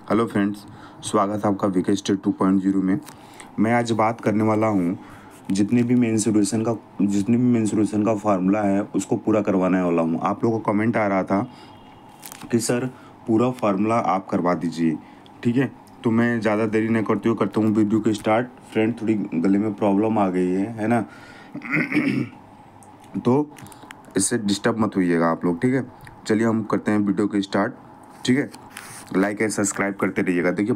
Hello friends, स्वागत है आपका वीके स्टेट 2.0 में। मैं आज बात करने वाला हूँ जितने भी मेंस्ट्रुएशन का फार्मूला है उसको पूरा करवाने वाला हूँ। आप लोगों को कमेंट आ रहा था कि सर पूरा फार्मूला आप करवा दीजिए, ठीक है। तो मैं ज़्यादा देरी नहीं करता हूँ वीडियो के स्टार्ट। फ्रेंड, थोड़ी गले में प्रॉब्लम आ गई है ना तो इससे डिस्टर्ब मत होइएगा आप लोग, ठीक है। चलिए हम करते हैं वीडियो के स्टार्ट, ठीक है। लाइक एंड सब्सक्राइब करते रहिएगा। देखिए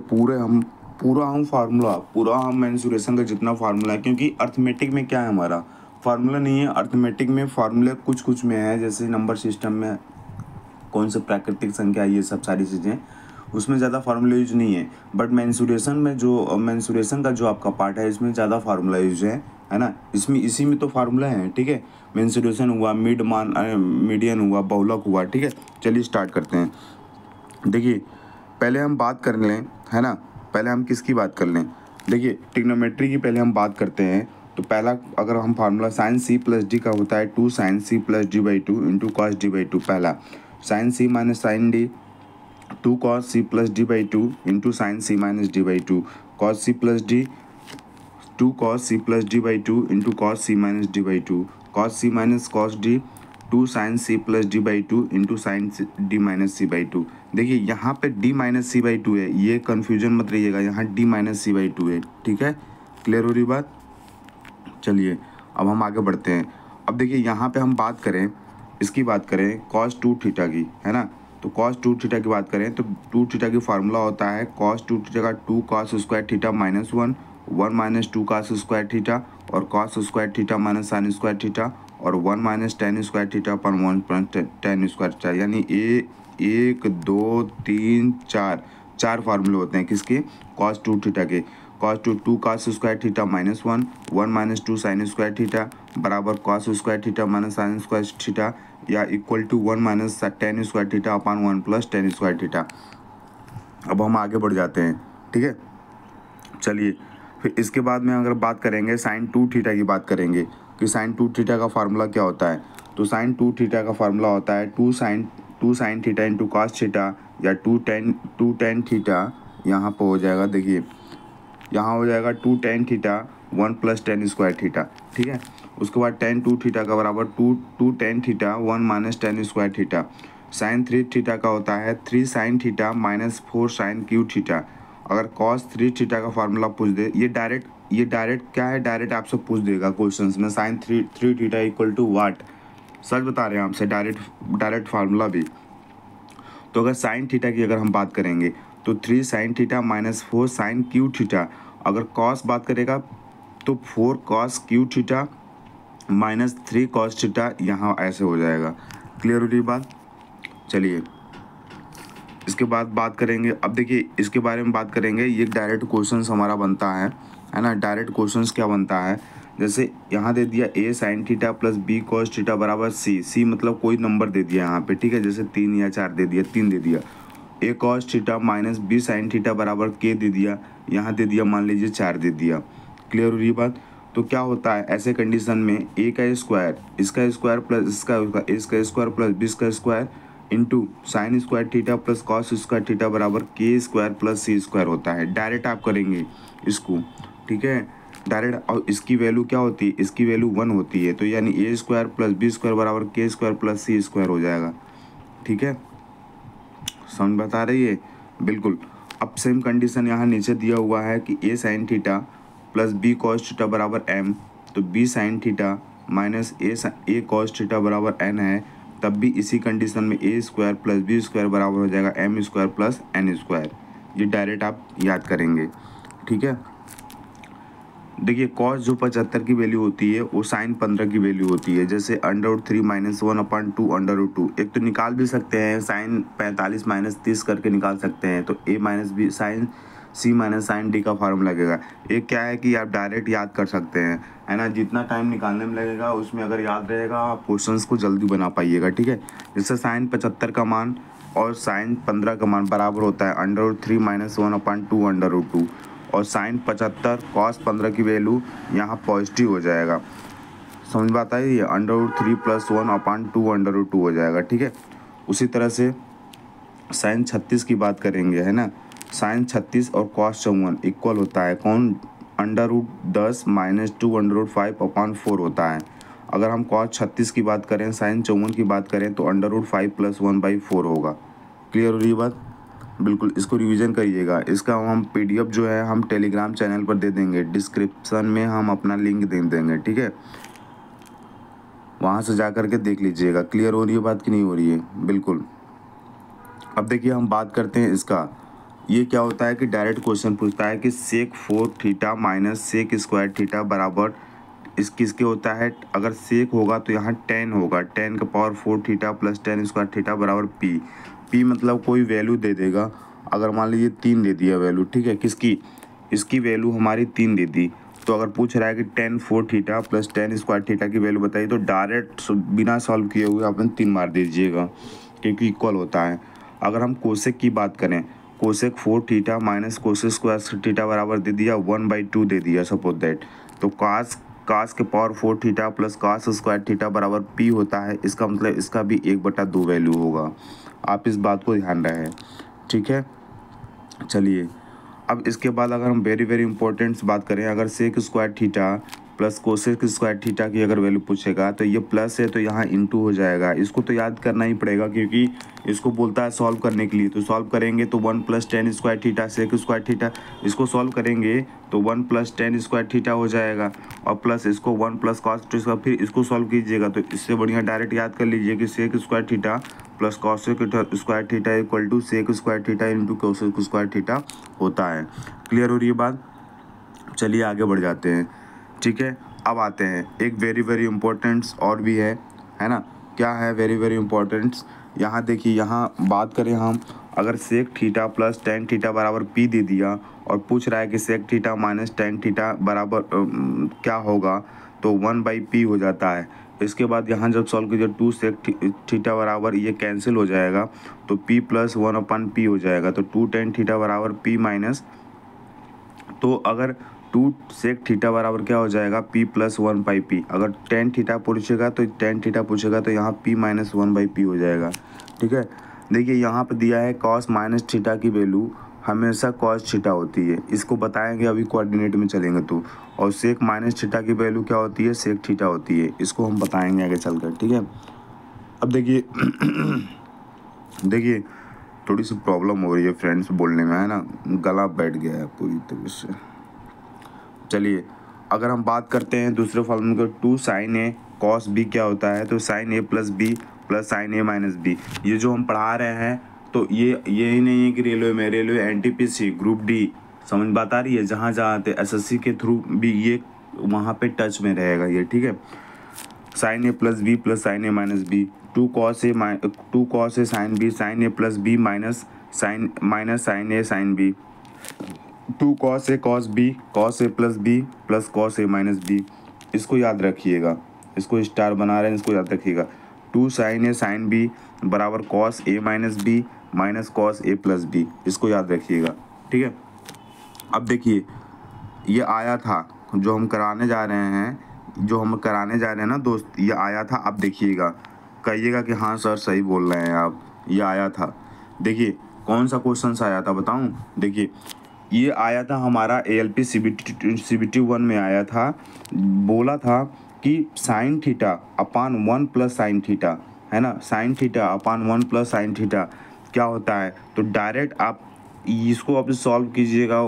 पूरा हम मेंस्ट्रुएशन का जितना फार्मूला है, क्योंकि अर्थमेटिक में क्या है, हमारा फार्मूला नहीं है। अर्थमेटिक में फार्मूले कुछ में है, जैसे नंबर सिस्टम में कौन सा प्राकृतिक संख्या, ये सब सारी चीज़ें, उसमें ज़्यादा फार्मूला यूज नहीं है। बट मेंस्ट्रुएशन का जो आपका पार्ट है, इसमें ज़्यादा फार्मूला यूज है ना। इसी में तो फार्मूला है, ठीक है। मेंस्ट्रुएशन हुआ, मीडियन हुआ, बहुलक हुआ, ठीक है। चलिए स्टार्ट करते हैं। देखिए पहले हम बात कर लें, है ना। पहले हम किसकी बात कर लें, देखिए ट्रिग्नोमेट्री की पहले हम बात करते हैं। तो पहला अगर हम formula sine C plus D का होता है 2 sin c plus D by 2 into cos D by 2। पहला sine C minus sine D 2 cos c plus D by 2 into sine C minus D by 2। Cos C plus D 2 cos c plus D by 2 into cos C minus D by 2। Cos C minus cos D 2 sin c plus D by 2 into sine D minus C by 2। देखिए यहाँ पे d minus C by 2 है, ये confusion मत रहिएगा, यहाँ d minus C by 2 है, ठीक है। क्लियर हो रही बात। चलिए अब हम आगे बढ़ते हैं। अब देखिए यहाँ पे हम इसकी बात करें cos 2 थीटा की, है ना। तो cos 2 थीटा की बात करें तो 2 थीटा की फार्मूला होता है cos 2 थीटा का 2 cos square theta minus 1 minus 2 cos square theta, और cos square theta minus sine square theta, और 1 minus tan square theta upon 1 plus tan square theta. यानी 1 2 3 चार फार्मूले होते हैं किसके, cos 2 थीटा के। cos 2 cos square theta minus 1 minus 2 sine square theta बराबर cos square theta minus sine square theta, या equal to 1 minus tan square theta upon 1 plus tan square theta. अब हम आगे बढ़ जाते हैं, ठीक है। चलिए फिर इसके बाद में अगर बात करेंगे साइन 2 थीटा की बात करेंगे कि साइन 2 थीटा का फार्मूला क्या होता है। तो साइन 2 थीटा का फार्मूला होता है 2 sine theta into cos theta, या 2 टेन थीटा। यहाँ पर हो जाएगा, देखिए यहाँ हो जाएगा 2 tan theta 1 plus tan square theta, ठीक है। उसके बाद टेन 2 थीटा का बराबर 2 tan theta 1 minus tan square theta. Sine 3 theta का होता है 3 sine theta minus 4 sine cube theta. अगर कॉस 3 थीटा का फार्मूला पूछ दे, ये डायरेक्ट क्या है, डायरेक्ट आपसे पूछ देगा क्वेश्चंस में, साइन 3 थीटा इक्वल टू वाट। सच बता रहे हैं आपसे, डायरेक्ट फार्मूला भी। तो अगर साइन थीटा की अगर हम बात करेंगे तो 3 sine theta minus 4 sine cube theta. अगर कॉस बात करेगा तो 4 cos cube theta minus 3 cos theta, यहाँ ऐसे हो जाएगा। क्लियर हो रही बात। चलिए इसके बाद बात करेंगे। अब देखिए इसके बारे में बात करेंगे, ये डायरेक्ट क्वेश्चंस हमारा बनता है ना। डायरेक्ट क्वेश्चंस क्या बनता है, जैसे यहाँ दे दिया a sign theta plus b cos theta बराबर c मतलब कोई नंबर दे दिया यहाँ पे, ठीक है। जैसे 3 या 4 दे दिया, 3 दे दिया। a cos theta minus b sine theta बराबर k दे दिया, यहाँ दे दिया मान लीजिए 4 दे दिया। क्लियर हो रही बात। तो क्या होता है ऐसे कंडीशन में, a का स्क्वायर इसका स्क्वायर प्लस इसका स्क्वायर प्लस b का square into sine square theta plus cos square theta बराबर के स्क्वायर प्लस सी स्क्वायर होता है। डायरेक्ट आप करेंगे इसको, ठीक है, डायरेक्ट। और इसकी वैल्यू क्या होती है, इसकी वैल्यू 1 होती है, तो यानी ए स्क्वायर प्लस बी स्क्वायर बराबर के स्क्वायर प्लस सी स्क्वायर हो जाएगा, ठीक है। समझ बता रही है, बिल्कुल। अब सेम कंडीशन यहाँ नीचे दिया हुआ है कि A sine theta plus B cos theta बराबर एम, तो B sine theta minus A cos theta बराबर एन है, तब भी इसी कंडीशन में A square plus B square बराबर हो जाएगा M square plus N square. ये डायरेक्ट आप याद करेंगे, ठीक है। देखिए कॉस जो 75 की वैल्यू होती है वो साइन 15 की वैल्यू होती है। जैसे √3 माइनस 1/2 √2, एक तो निकाल भी सकते हैं, साइन 45 माइनस 30 करके निकाल सकते हैं। तो a minus B sine c minus sine D का फार्मूला लगेगा। एक क्या है कि आप डायरेक्ट याद कर सकते हैं, है ना। जितना टाइम निकालने में लगेगा उसमें अगर याद रहेगा आप क्वेश्चंस को जल्दी बना पाइएगा, ठीक है। जैसे साइन 75 का मान और साइन 15 का मान बराबर होता है √3 माइनस 1/2 √2, और साइन 75 कॉस 15 की वैल्यू यहाँ पॉजिटिव हो जाएगा। समझ बात आई, ये √3 + 1/2 √2 हो जाएगा, ठीक है। उसी तरह से साइन 36 की बात करेंगे, है ना। साइन 36 और कॉस 54 इक्वल होता है कौन, √10 - 2√5/4 होता है। अगर हम कॉस 36 की बात करें, साइन 54 की बात करें तो √5 + 1/4 होगा। क्लियर हो रही है बात? बिल्कुल, इसको रिवीजन करिएगा। इसका हम PDF जो है हम टेलीग्राम चैनल पर दे देंगे, डिस्क्रिप्शन में हम अपना लिंक दे देंगे, ठीक है, वहाँ से जा कर के देख लीजिएगा। क्लियर हो रही है बात कि नहीं हो रही है? बिल्कुल। अब देखिए हम बात करते हैं इसका, ये क्या होता है कि डायरेक्ट क्वेश्चन पूछता है कि सेक 4 थीटा - सेक स्क्वायर थीटा बराबर इस किसके होता है। अगर सेक होगा तो यहाँ 10 होगा, 10 का power 4 theta plus 10 square theta बराबर पी मतलब कोई वैल्यू दे देगा। अगर मान लीजिए 3 दे दिया वैल्यू, ठीक है, किसकी, इसकी वैल्यू हमारी 3 दे दी। तो अगर पूछ रहा है कि 10 4 थीटा प्लस 10 स्क्वायर थीटा की वैल्यू बताइए, तो डायरेक्ट बिना सॉल्व किए हुए आपने 3 मार दीजिएगा, क्योंकि इक्वल होता है। अगर हम कोसेक की बात करें, cosec 4 theta minus cosec square theta बराबर दे दिया 1/2 दे दिया सपोज दैट। तो कास के power 4 theta plus cos square theta बराबर पी होता है। इसका मतलब इसका भी 1/2 वैल्यू होगा। आप इस बात को ध्यान रहे, ठीक है। चलिए अब इसके बाद अगर हम वेरी वेरी इंपॉर्टेंट बात करें, अगर sec square theta plus cosec square theta की अगर वैल्यू पूछेगा तो ये प्लस है तो यहाँ इनटू हो जाएगा। इसको तो याद करना ही पड़ेगा, क्योंकि इसको बोलता है सॉल्व करने के लिए। तो सॉल्व करेंगे तो 1 + 10 square theta sec square theta, इसको सॉल्व करेंगे तो 1 + 10 स्क्वायर थीटा हो जाएगा, और प्लस इसको 1 + cos स्क्वायर, फिर इसको सॉल्व कीजिएगा। तो इससे बढ़िया डायरेक्ट याद कर लीजिए कि sec square theta plus cosec square theta equal to sec square theta into cosec square theta होता है। क्लियर हो रही है बात? चलिए आगे बढ़ जाते हैं, ठीक है। अब आते हैं एक वेरी वेरी इंपॉर्टेंट्स और भी है ना। क्या है वेरी वेरी इंपॉर्टेंट्स? यहाँ देखिए, यहाँ बात करें हम, अगर sec theta plus tan theta बराबर पी दे दिया और पूछ रहा है कि sec theta minus tan theta बराबर क्या होगा, तो 1/p हो जाता है। इसके बाद यहाँ जब सॉल्व कीजिए 2 सेक थीटा बराबर ये कैंसिल हो जाएगा, तो p + 1/p हो जाएगा। तो 2 tan थीटा बराबर p माइनस, तो अगर 2 सेक थीटा बराबर क्या हो जाएगा, p + 1/p। अगर टेन थीटा पूछेगा तो यहाँ p - 1/p हो जाएगा, ठीक है। देखिए यहाँ पे दिया है cos - थीटा की वैल्यू हमेशा cos थीटा होती है, इसको बताएंगे अभी कोऑर्डिनेट में चलेंगे तो। और सेक - थीटा की वैल्यू क्या होती है, सेक थीटा होती है, इसको हम बताएंगे आगे चलकर, ठीक है। अब देखिए देखिए थोड़ी सी प्रॉब्लम हो रही है फ्रेंड्स बोलने में, है ना, गला बैठ गया है पूरी तरह से। चलिए अगर हम बात करते हैं दूसरे फॉर्मूले को, 2 sin a cos b क्या होता है, तो sin a + b + sin a - b। ये जो हम पढ़ा रहे हैं तो ये ही नहीं है कि रेलवे NTPC ग्रुप डी, समझ बात आ रही है, जहाँ जहाँ आते SSC के थ्रू भी ये वहाँ पे टच में रहेगा ये, ठीक है। sin a + b + sin a - b, 2 cos a sin b sin a + b minus sin a sin b, 2 cos a cos b cos a + b + cos a - b। इसको याद रखिएगा, इसको स्टार बना रहे हैं, इसको याद रखिएगा। 2 sin a sin b बराबर cos a - b minus cos a + b, इसको याद रखिएगा, ठीक है। अब देखिए ये आया था जो हम कराने जा रहे हैं, ना दोस्त, ये आया था। अब देखिएगा, कहिएगा कि हाँ सर सही बोल रहे हैं आप, ये आया था। देखिए कौन सा क्वेश्चन आया था बताऊं? देखिए ये आया था हमारा ALP CBT 1 में आया था। बोला था कि sine theta upon 1 + sine theta, है ना, sine theta upon 1 + sine theta क्या होता है। तो डायरेक्ट आप इसको अब सॉल्व कीजिएगा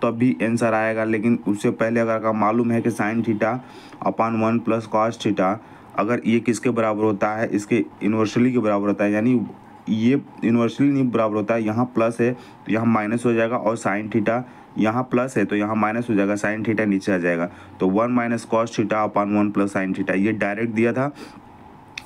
तब भी आंसर आएगा, लेकिन उससे पहले अगर आपका मालूम है कि sine theta upon 1 + cos theta, अगर ये किसके बराबर होता है, इसके इन्वर्सली के बराबर होता है, यानी ये इन्वर्सली नहीं बराबर होता है, यहाँ प्लस है तो यहाँ माइनस हो जाएगा, और साइन थीटा यहाँ प्लस है तो यहाँ माइनस हो जाएगा, साइन थीटा नीचे आ जाएगा। तो 1 - cos theta upon 1 + sine theta, ये डायरेक्ट दिया था,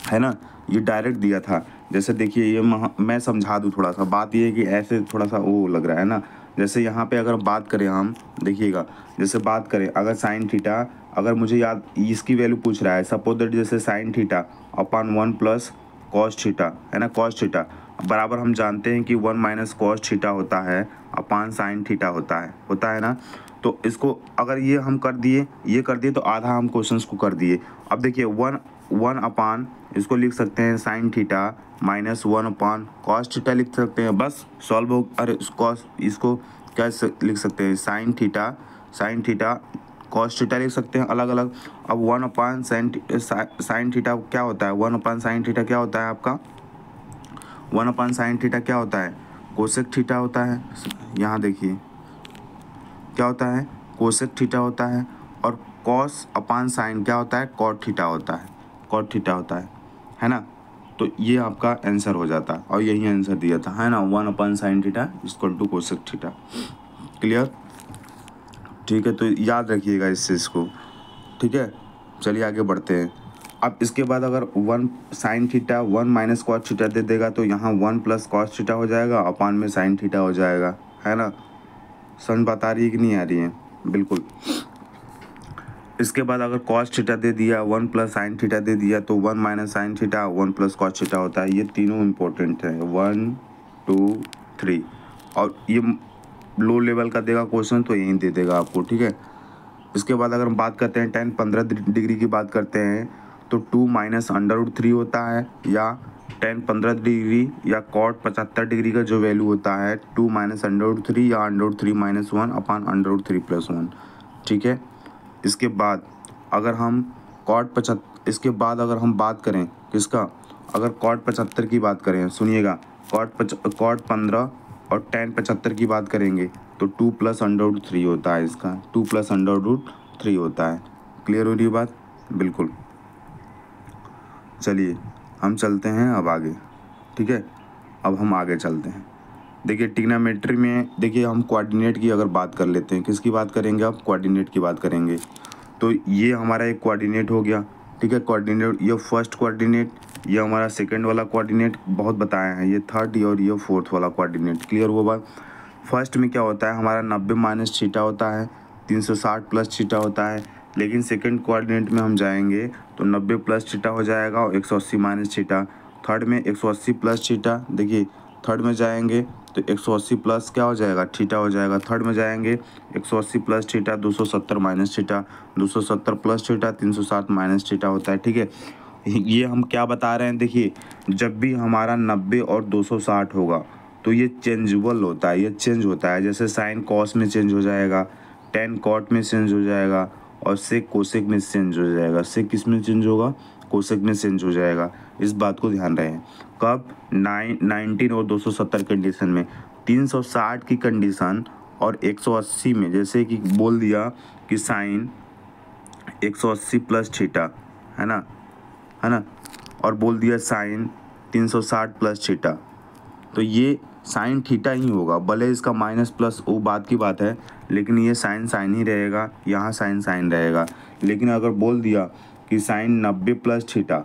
है ना, ये डायरेक्ट दिया था। जैसे देखिए ये मैं समझा दूँ थोड़ा सा, बात ये है कि ऐसे थोड़ा सा वो लग रहा है ना। जैसे यहाँ पे अगर बात करें हम, देखिएगा, जैसे बात करें अगर साइन थीटा, अगर मुझे याद इसकी वैल्यू पूछ रहा है, सपोज दैट जैसे sine theta upon 1 + cos theta, है ना, कॉस थीटा बराबर हम जानते हैं कि 1 - कॉस थीटा होता है अपान साइन थीटा होता है ना। तो इसको अगर ये हम कर दिए, ये कर दिए तो आधा हम क्वेश्चंस को कर दिए। अब देखिए 1 1 अपान इसको लिख सकते हैं साइन थीटा माइनस 1 अपान कॉस थीटा लिख सकते हैं। बस सॉल्व हो। अरे कॉस इसको क्या लिख सकते हैं साइन थीटा कॉस थीटा लिख सकते हैं अलग अलग। अब 1 अपान साइन थीटा क्या होता है, 1 अपान साइन थीटा क्या होता है आपका, 1 अपान साइन थीटा क्या होता है, कोसेक थीटा होता है। यहाँ देखिए क्या होता है, कोसेक थीटा होता है। और कॉस अपान साइन क्या होता है, कॉट थीटा होता है, कॉट थीटा होता है ना। तो ये आपका आंसर हो जाता है और यही आंसर दिया था, है ना, 1 upon sine theta equal to cosec theta. Clear, ठीक है। तो याद रखिएगा इस चीज़ को, ठीक है। चलिए आगे बढ़ते हैं। अब इसके बाद अगर 1 sine theta 1 minus cos theta दे देगा तो यहाँ 1 प्लस कॉस थीटा हो जाएगा, अपान में साइन थीटा हो जाएगा, है ना। समझ बात आ रही है कि नहीं आ रही है, बिल्कुल। इसके बाद अगर कॉस थीटा दे दिया 1 प्लस साइन थीटा दे दिया तो 1 minus sign theta 1 plus cos theta होता है। ये तीनों इंपॉर्टेंट है, 1 2 3। और ये लो लेवल का देगा क्वेश्चन तो यही दे देगा आपको, ठीक है। इसके बाद अगर हम बात करते हैं tan 15 डिग्री की बात करते हैं तो 2 माइनस √3 होता है, या tan 15 डिग्री या cot 75 डिग्री का जो वैल्यू होता है 2 माइनस √3 या √3 माइनस 1 अपान √3 प्लस 1, ठीक है। इसके बाद अगर हम इसके बाद अगर हम बात करें किसका, अगर cot 75 की बात करें, सुनिएगा, cot 15 और tan 75 की बात करेंगे तो 2 प्लस √3 होता है, इसका 2 प्लस √3 होता है। क्लियर हो रही बात, बिल्कुल। चलिए हम चलते हैं अब आगे, ठीक है। अब हम आगे चलते हैं। देखिए ट्रिग्नोमेट्री में देखिए हम कोऑर्डिनेट की अगर बात कर लेते हैं, किसकी बात करेंगे, अब कोऑर्डिनेट की बात करेंगे। तो ये हमारा एक कोऑर्डिनेट हो गया, ठीक है। कोऑर्डिनेट, ये फर्स्ट कोऑर्डिनेट, ये हमारा सेकंड वाला कोऑर्डिनेट बहुत बताया है, ये थर्ड और ये फोर्थ वाला कोऑर्डिनेट। क्लियर हुआ बात। फर्स्ट में क्या होता है हमारा 90 माइनस थीटा होता है, 360 प्लस थीटा होता है। लेकिन सेकंड कोऑर्डिनेट में हम जाएंगे तो 90 प्लस थीटा हो जाएगा और 180 माइनस थीटा। थर्ड में 180 प्लस थीटा, देखिए थर्ड में जाएंगे तो 180 प्लस क्या हो जाएगा, थीटा हो जाएगा। थर्ड में जाएंगे 180 plus theta 270 minus theta, 270 plus theta 360 minus theta होता है, ठीक है। ये हम क्या बता रहे हैं, देखिए जब भी हमारा 90 और 260 होगा तो ये चेंजेबल होता है, ये चेंज होता है। जैसे साइन कॉस में चेंज हो जाएगा, tan कॉट में चेंज हो जाएगा और सेक कोसेक में चेंज हो जाएगा। सेक किस में चेंज होगा, कोसेक में चेंज हो जाएगा। इस बात को ध्यान रखें। कब 19 और 270 कंडीशन में, 360 की कंडीशन और 180 में, जैसे कि बोल दिया कि साइन 180 प्लस थीटा, है ना, और बोल दिया साइन 360 प्लस थीटा, तो ये साइन थीटा ही होगा। भले इसका माइनस प्लस वो बात की बात है, लेकिन ये साइन ही रहेगा, यहाँ साइन रहेगा। लेकिन अगर बोल दिया कि साइन 90 प्लस थीटा,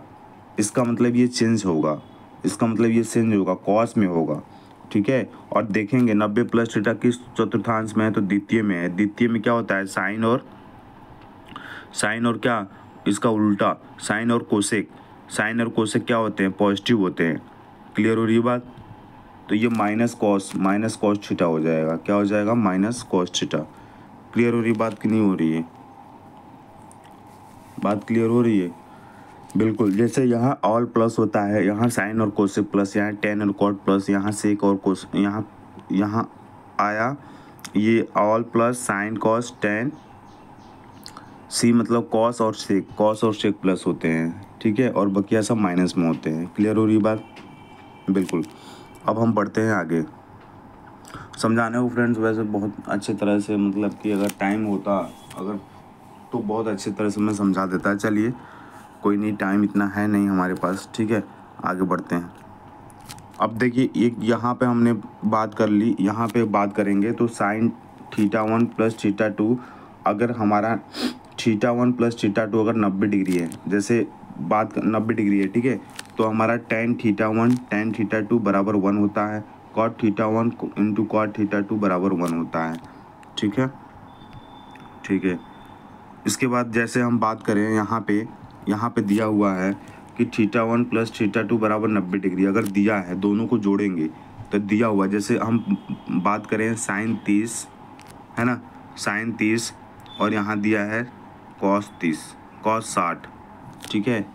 इसका मतलब ये चेंज होगा, इसका मतलब ये चेंज होगा, कॉस में होगा, ठीक है। और देखेंगे 90 प्लस थीटा किस चतुर्थांश में है, तो द्वितीय में है। द्वितीय में क्या होता है, साइन और क्या, इसका उल्टा, साइन और कोसेक क्या होते हैं, पॉजिटिव होते हैं। क्लियर हो रही है बात। तो ये माइनस कॉस थीटा हो जाएगा, क्या हो जाएगा, माइनस कॉस थीटा। क्लियर हो रही बात कि नहीं हो रही है, बात क्लियर हो रही है, बिल्कुल। जैसे यहाँ ऑल प्लस होता है, यहाँ साइन और कोसेक प्लस, यहाँ tan और कॉट प्लस, यहाँ सेक और कोस, यहाँ आया ये all plus sine cos tan, सी मतलब कॉस और सेक प्लस होते हैं, ठीक है। और बकिया सब माइनस में होते हैं। क्लियर हो रही बात, बिल्कुल। अब हम बढ़ते हैं आगे। समझाने को फ्रेंड्स वैसे बहुत अच्छे तरह से, मतलब कि अगर टाइम होता अगर तो बहुत अच्छी तरह से मैं समझा देता। चलिए कोई नहीं, टाइम इतना है नहीं हमारे पास, ठीक है। आगे बढ़ते हैं। अब देखिए एक यहाँ पे हमने बात कर ली, यहाँ पे बात करेंगे तो साइन θ1 प्लस θ2, अगर हमारा θ1 प्लस θ2 अगर 90 डिग्री है, जैसे बात 90 डिग्री है, ठीक है, तो हमारा tan θ1 tan θ2 बराबर 1 होता है, cot θ1 इंटू cot θ2 बराबर 1 होता है, ठीक है, ठीक है। इसके बाद जैसे हम बात करें यहाँ पे दिया हुआ है कि θ1 प्लस θ2 बराबर 90 डिग्री, अगर दिया है दोनों को जोड़ेंगे तो दिया हुआ, जैसे हम बात करें साइन 30, है ना, साइन 30 और यहाँ दिया है कॉस 30, कॉस 60, ठीक है,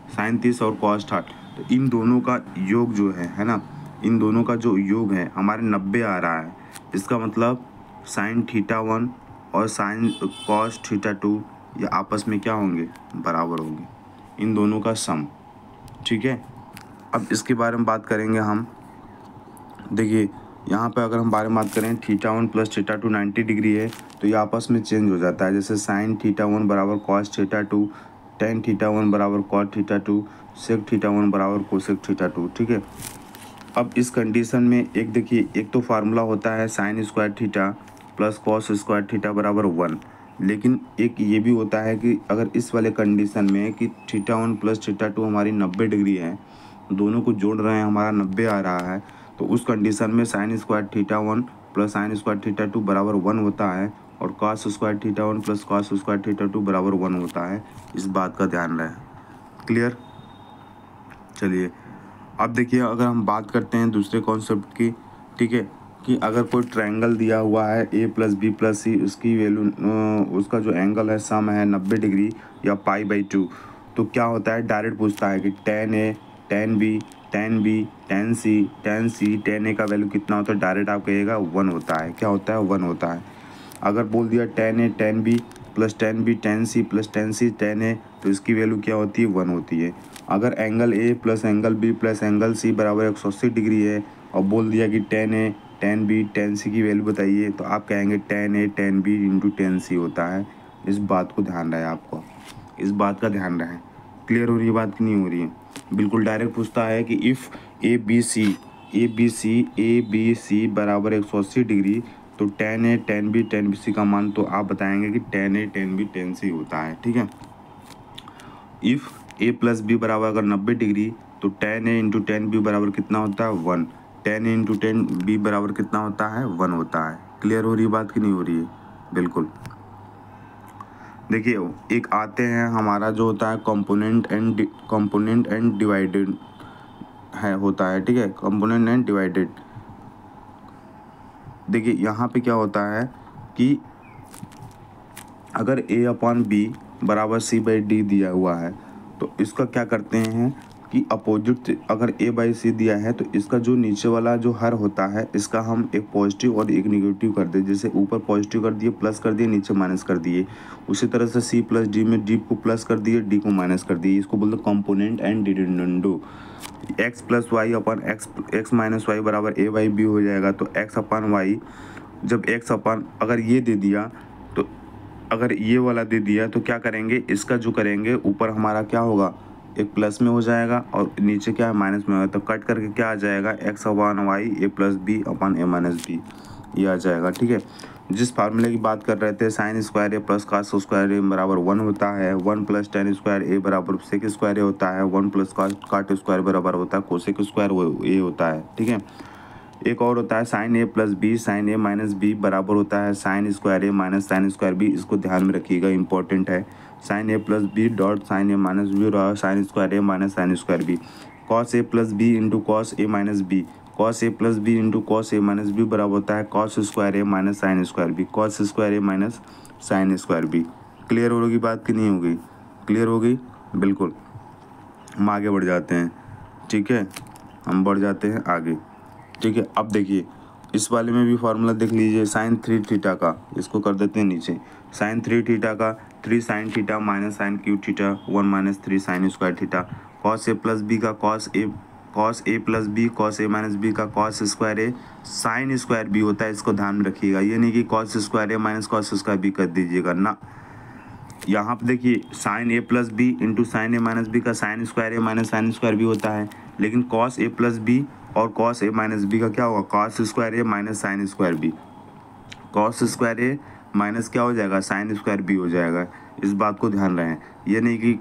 साइन 30 और कॉस 60, तो इन दोनों का योग जो है ना, इन दोनों का जो योग है हमारे 90 आ रहा है। इसका मतलब साइन थीटा 1 और साइन कॉस थीटा 2 ये आपस में क्या होंगे, बराबर होंगे, इन दोनों का सम। ठीक है, अब इसके बारे में बात करेंगे हम। देखिए यहाँ पे अगर हम बारे में बात करें, थीटा 1 प्लस थीटा 2 90 डिग्री है, तो ये आपस में चेंज हो जाता है। जैसे साइन थीटा 1 बराबर कॉस थीटा 2, टेन थीटा 1 बराबर कॉट थीटा 2, सेक थीटा 1 बराबर कोसेक थीटा 2। ठीक है, अब इस कंडीशन में एक देखिए, एक तो फार्मूला होता है sine square theta plus cos square theta बराबर 1, लेकिन एक ये भी होता है कि अगर इस वाले कंडीशन में कि थीटा 1 प्लस थीटा 2 हमारी 90 डिग्री है, दोनों को जोड़ रहे हैं, हमारा 90 आ रहा है, तो उस कंडीशन में sign square theta 1 plus sign square theta 2 बराबर 1 होता है, और cos square theta 1 plus cos square theta 2 बराबर 1 होता है। इस बात का ध्यान रहे। क्लियर? चलिए अब देखिए, अगर हम बात करते हैं दूसरे कॉन्सेप्ट की, ठीक है, कि अगर कोई ट्रायंगल दिया हुआ है ए प्लस बी प्लस सी, उसकी वैल्यू उसका जो एंगल है सम है 90 डिग्री या π/2, तो क्या होता है, डायरेक्ट पूछता है कि tan A tan B tan B tan C tan A का वैल्यू कितना होता है, डायरेक्ट आप कहिएगा 1 होता है। क्या होता है, 1 होता है। अगर बोल दिया tan A tan B plus tan B tan C plus tan C tan A, तो इसकी वैल्यू क्या होती है, 1 होती है। अगर angle A plus angle B plus angle C बराबर 180 डिग्री है, और बोल दिया कि tan A tan B tan C की वैल्यू बताइए, तो आप कहेंगे tan A tan B into tan C होता है। इस बात को ध्यान रहे, आपको इस बात का ध्यान रहे। क्लियर हो रही है बात कि नहीं हो रही है? बिल्कुल डायरेक्ट पूछता है कि इफ़ ए बी सी बराबर 180 डिग्री, तो tan A tan B tan C का मान तो आप बताएंगे कि tan A tan B tan C होता है। ठीक है, इफ़ ए प्लस बी बराबर अगर 90 डिग्री, तो tan A into tan B बराबर कितना होता है, 1। tan A into tan B बराबर कितना होता है, 1 होता है। क्लियर हो रही है बात कि नहीं हो रही है? बिल्कुल। देखिए एक आते हैं, हमारा जो होता है कंपोनेंट एंड डिवाइडेड है, होता है। ठीक है, कंपोनेंट एंड डिवाइडेड। देखिए यहाँ पे क्या होता है कि अगर A/B बराबर C/D दिया हुआ है, तो इसका क्या करते हैं कि अपोजिट, अगर A/C दिया है, तो इसका जो नीचे वाला जो हर होता है, इसका हम एक पॉजिटिव और एक निगेटिव कर दे। जैसे ऊपर पॉजिटिव कर दिए, प्लस कर दिए, नीचे माइनस कर दिए। उसी तरह से C प्लस D में D को प्लस कर दिए, D को माइनस कर दिए। इसको बोलते componendo and dividendo. x plus y upon x minus y बराबर A/B हो जाएगा। तो x अपन वाई, जब x अपन अगर ये दे दिया, तो अगर ये वाला दे दिया, तो क्या करेंगे, इसका जो करेंगे ऊपर हमारा क्या होगा, एक प्लस में हो जाएगा, और नीचे क्या है, माइनस में होगा। तो कट करके क्या आ जाएगा, x/y a plus B upon a minus B, ये आ जाएगा। ठीक है, जिस फार्मूले की बात कर रहे थे, साइन स्क्वायर ए प्लस कॉस स्क्वायर ए बराबर 1 होता है, 1 प्लस टेन स्क्वायर ए बराबर सेक स्क्वायर ए होता है, 1 प्लस कॉट स्क्वायर बराबर होता है कोसेक स्क्वायर ए होता है। ठीक है, एक और होता है sine A plus B sine A minus B बराबर होता है sine square A minus sine square B. इसको ध्यान में रखिएगा, इंपॉर्टेंट है। Sine A plus B dot sine A minus B और sine square A minus sine square B. Cos A plus B into cos A minus B, cos A plus B into cos A minus B बराबर होता है cos square A minus sine square B, cos square A minus sine square B. Clear होगी बात कि नहीं होगी? Clear हो गई? बिल्कुल। हम आगे बढ़ जाते हैं। ठीक है, हम बढ़ जाते हैं आगे। ठीक है, अब देखिए इस वाले में भी फार्मूला देख लीजिए, साइन 3 थीटा का, इसको कर देते हैं नीचे। साइन 3 थीटा का 3 sine theta minus sine cube theta 1 minus 3 sine square theta. Cos A plus B का cos A plus B, cos A minus B का cos square A sine square B होता है। इसको ध्यान में रखिएगा, ये नहीं कि cos square A minus cos square B कर दीजिएगा ना। यहाँ पे देखिए sine A plus B into sine A minus B का sine square A minus sine square B होता है, लेकिन कॉस ए प्लस बी और कॉस ए माइनस बी का क्या होगा, cos square A minus sine square B. Cos square A minus क्या हो जाएगा, साइन स्क्वायर बी हो जाएगा। इस बात को ध्यान रखें, ये नहीं कि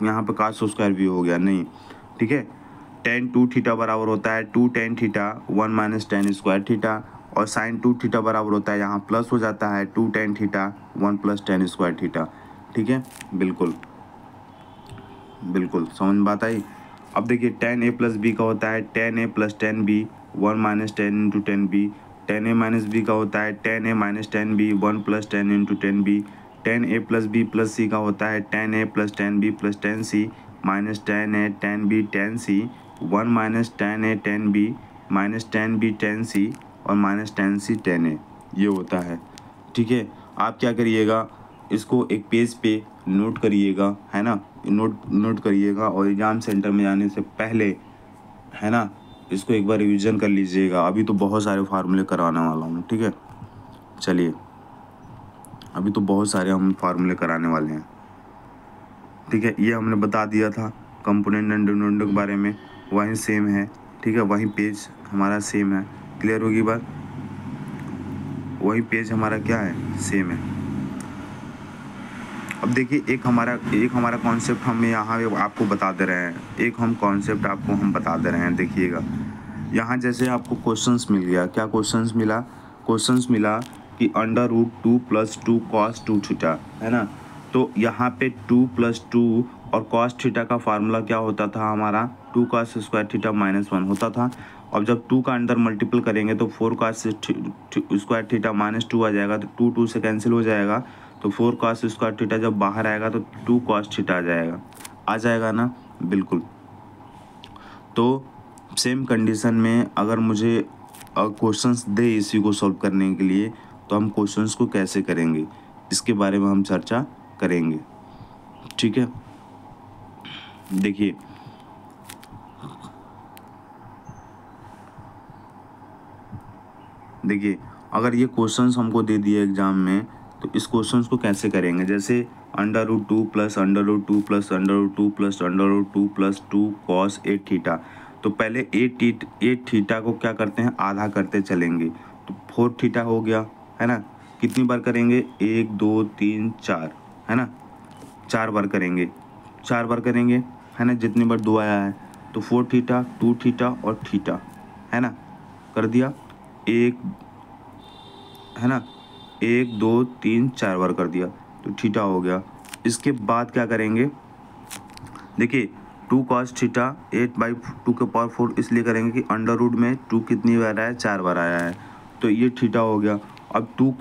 यहाँ पे कॉस स्क्वायर बी हो गया, नहीं। ठीक है, टेन 2 थीटा बराबर होता है 2 tan theta 1 minus tan square theta, और साइन 2 थीटा बराबर होता है, यहाँ प्लस हो जाता है 2 tan theta 1 plus tan square theta. ठीक है, बिल्कुल बिल्कुल समझ में बात आई। अब देखिए टेन ए प्लस बी का होता है tan A plus tan B 1 minus tan into tan B. Tan A minus B का होता है tan A minus tan B 1 plus tan into tan B. Tan A plus B plus C का होता है tan A plus tan B plus tan C minus tan A tan B tan C, 1 minus tan A tan B minus tan B tan C और minus tan C tan A, ये होता है। ठीक है, आप क्या करिएगा, इसको एक पेज पे नोट करिएगा, है ना, नोट करिएगा और एग्ज़ाम सेंटर में जाने से पहले, है ना, इसको एक बार रिवीजन कर लीजिएगा। अभी तो बहुत सारे फार्मूले कराने वाला हूँ। ठीक है, चलिए, अभी तो बहुत सारे हम फार्मूले कराने वाले हैं। ठीक है, ये हमने बता दिया था कंपोनेंट एंड डिनोमिनेटर के बारे में, वहीं सेम है। ठीक है, वहीं पेज हमारा सेम है। क्लियर होगी बात, वही पेज हमारा क्या है, सेम है। अब देखिए, एक हमारा कॉन्सेप्ट हम यहाँ आपको बता दे रहे हैं, एक हम कॉन्सेप्ट आपको हम बता दे रहे हैं। देखिएगा, यहाँ जैसे आपको क्वेश्चंस मिल गया, क्या क्वेश्चंस मिला, क्वेश्चंस मिला कि √2 + 2 cos 2 थीटा, है ना। तो यहाँ पे 2 + 2 और cos थीटा का फार्मूला क्या होता था हमारा, 2 cos स्क्वायर थीटा -1 होता था। और जब 2 का अंदर मल्टीपल करेंगे तो 4 cos स्क्वायर थीटा -2 आ जाएगा, तो 2 से कैंसिल हो जाएगा। तो 4 cos स्क्वायर थीटा जब बाहर आएगा तो 2 cos थीटा आ जाएगा ना, बिल्कुल। तो सेम कंडीशन में अगर मुझे क्वेश्चंस दे इसी को सॉल्व करने के लिए, तो हम क्वेश्चंस को कैसे करेंगे, इसके बारे में हम चर्चा करेंगे। ठीक है, देखिए, अगर ये क्वेश्चंस हमको दे दिए एग्जाम में, तो इस क्वेश्चंस को कैसे करेंगे। जैसे √2 + √2 + √2 + √2 + 2 cos 8 थीटा। तो पहले 8 थीटा को क्या करते हैं, आधा करते चलेंगे। तो 4 थीटा हो गया, है ना। कितनी बार करेंगे, 1 2 3 4, है ना, 4 बार करेंगे, 4 बार करेंगे, है ना, जितनी बार 2 आया है। तो 4 थीटा, 2 थीटा और थीटा, है ना, कर दिया। एक, है ना, 1 2 3 4 बार कर दिया, तो थीटा हो गया। इसके बाद क्या करेंगे, देखिए 2 cos थीटा 8/2 इसलिए करेंगे कि अंडर रूट में 2 कितनी बार आया है, 4 बार आया है, तो ये थीटा हो गया। अब 2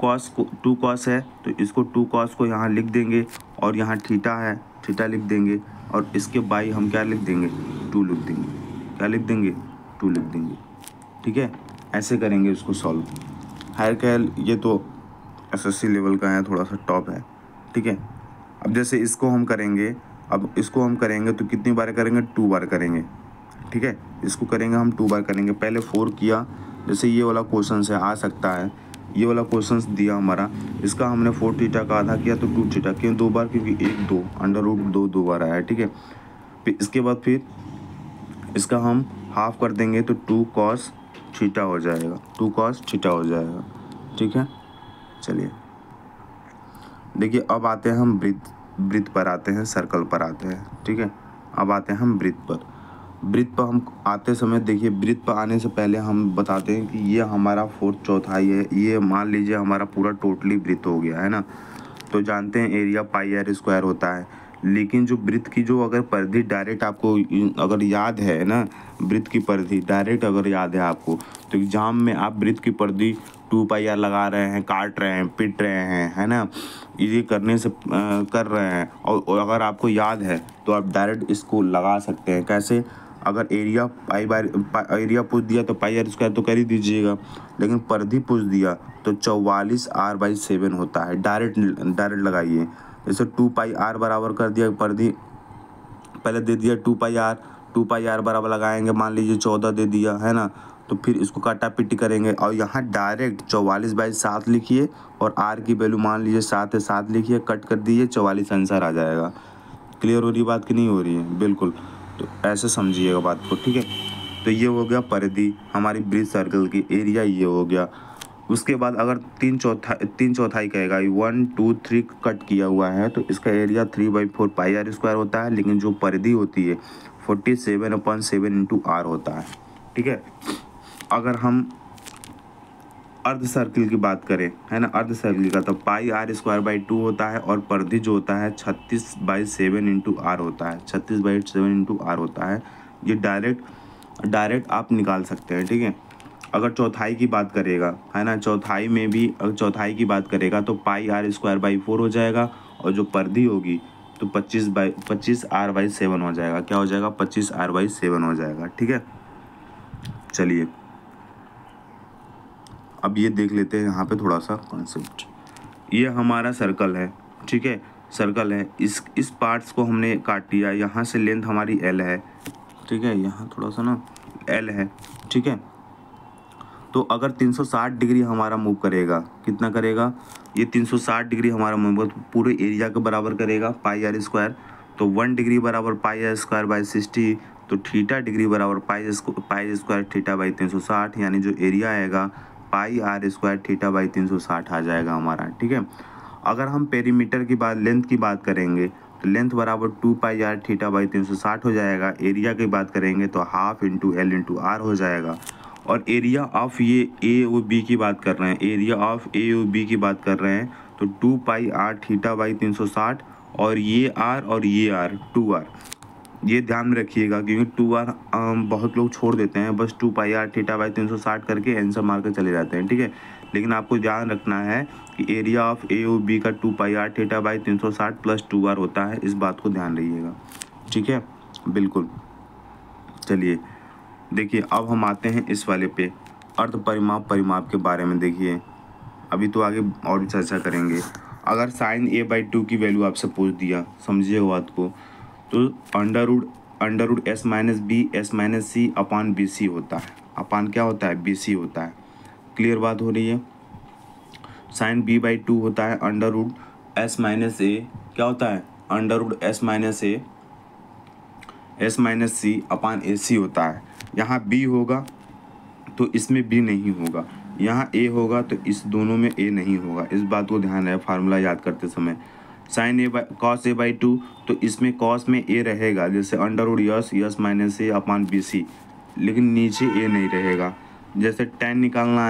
cos है, तो इसको 2 cos को यहाँ लिख देंगे, और यहाँ थीटा है, थीटा लिख देंगे, और इसके बाई हम क्या लिख देंगे, 2 लिख देंगे। क्या लिख देंगे, 2 लिख देंगे। ठीक है, ऐसे करेंगे इसको सॉल्व। हायर कैल ये तो SSC लेवल का है, थोड़ा सा टॉप है। ठीक है, अब जैसे इसको हम करेंगे, तो कितनी बार करेंगे, 2 बार करेंगे। ठीक है, इसको करेंगे हम 2 बार करेंगे। पहले 4 किया, जैसे ये वाला क्वेश्चन से आ सकता है, ये वाला क्वेश्चन दिया हमारा, इसका हमने 4 थीटा का आधा किया तो 2 थीटा, क्यों 2 बार, क्योंकि 1 2 √2 2 बार आया है। ठीक है, फिर इसके बाद फिर इसका हम हाफ कर देंगे, तो 2 cos थीटा हो जाएगा, 2 cos थीटा हो जाएगा। ठीक है, चलिए, देखिए, अब आते हैं हम वृत्त पर आते हैं, सर्कल पर आते हैं। ठीक है, अब आते हैं हम वृत्त पर हम आते समय, देखिए, वृत्त पर आने से पहले हम बताते हैं कि ये हमारा 4 चौथाई है। ये मान लीजिए हमारा पूरा टोटली वृत्त हो गया, है ना। तो जानते हैं एरिया πr² होता है, लेकिन जो वृत्त की जो अगर परिधि डायरेक्ट आपको अगर याद है ना, वृत्त की परिधि डायरेक्ट अगर याद है आपको, तो एग्जाम में आप वृत्त की परिधि 2πr लगा रहे हैं, काट रहे हैं, पिट रहे हैं, है ना, ये करने से कर रहे हैं, और अगर आपको याद है तो आप डायरेक्ट इसको लगा सकते हैं। कैसे, अगर एरिया पूछ दिया तो πr² तो कर ही दीजिएगा, लेकिन परिधि पूछ दिया तो 44r/7 होता है। डायरेक्ट लगाइए। जैसे 2πr बराबर कर दिया, परिधि पहले दे दिया 2πr बराबर लगाएंगे, मान लीजिए 14 दे दिया, है ना, तो फिर इसको काटा पिटी करेंगे, और यहाँ डायरेक्ट 44/7 लिखिए, और r की वैल्यू मान लीजिए 7 है, 7 लिखिए, कट कर दीजिए, 44 आंसर आ जाएगा। क्लियर हो रही बात कि नहीं हो रही है, बिल्कुल। तो ऐसे समझिएगा बात को। ठीक है, तो ये हो गया परिधि हमारी वृत्त सर्कल की, एरिया ये हो गया। उसके बाद अगर 3 चौथाई कहेगा, 1 2 3 कट किया हुआ है, तो इसका एरिया 3/4 πr² होता है, लेकिन जो परिधि होती है 47/7 × r होता है। ठीक है, अगर हम अर्ध सर्किल की बात करें, है ना, अर्ध सर्किल का, तो πr² 2 होता है, और परिधि जो होता है 36/7 × r होता है, 36/7 × r होता है। ये डायरेक्ट आप निकाल सकते हैं। ठीक है, अगर चौथाई की बात करेगा, है ना, चौथाई में भी अगर चौथाई की बात करेगा तो πr² 4 हो जाएगा, और जो परिधि होगी तो 25R/7 हो जाएगा। क्या हो जाएगा? 25R/7 हो जाएगा। ठीक है, चलिए अब ये देख लेते हैं यहाँ पे थोड़ा सा कॉन्सेप्ट। ये हमारा सर्कल है, ठीक है, सर्कल है। इस पार्ट्स को हमने काट लिया। यहाँ से लेंथ हमारी L है, ठीक है, यहाँ थोड़ा सा ना L है, ठीक है। तो अगर 360 डिग्री हमारा मूव करेगा, कितना करेगा? ये 360 डिग्री हमारा मूव पूरे एरिया के बराबर करेगा πr²। तो 1 डिग्री बराबर πr²/60, तो थीटा डिग्री बराबर π² θ/360, यानी जो एरिया आएगा πr² θ/360 आ जाएगा हमारा। ठीक है, अगर हम पेरीमीटर की बात, लेंथ की बात करेंगे तो लेंथ बराबर 2πr θ/360 हो जाएगा। एरिया की बात करेंगे तो half into L into R हो जाएगा। और एरिया ऑफ ये ए और बी की बात कर रहे हैं, एरिया ऑफ ए और बी की बात कर रहे हैं तो 2πr θ/360, और ये R और ये R 2R, ये ध्यान में रखिएगा क्योंकि 2R बहुत लोग छोड़ देते हैं, बस 2πr θ/360 करके आंसर मार कर चले जाते हैं। ठीक है, लेकिन आपको ध्यान रखना है कि एरिया ऑफ ए और बी का 2πr θ/360 प्लस 2R होता है, इस बात को ध्यान रखिएगा। ठीक है, बिल्कुल। चलिए देखिए, अब हम आते हैं इस वाले पे, अर्ध परिमाप के बारे में। देखिए अभी तो आगे और भी चर्चा करेंगे। अगर sin a/2 की वैल्यू आपसे पूछ दिया, समझिएगा बात को, तो अंडर रूट s-b/c अपान bc होता है। अपान क्या होता है? bc होता है। क्लियर बात हो रही है? sin b/2 होता है अंडर रूट s-a, क्या होता है? अंडर रूट s-c अपान ac होता है। यहाँ b होगा तो इसमें b नहीं होगा, यहाँ a होगा तो इस दोनों में a नहीं होगा। इस बात को ध्यान रहे फार्मूला याद करते समय। sin cos a/2 तो इसमें cos में a रहेगा, जैसे अंडर रूट s अपान bc, लेकिन नीचे a नहीं रहेगा। जैसे tan निकालना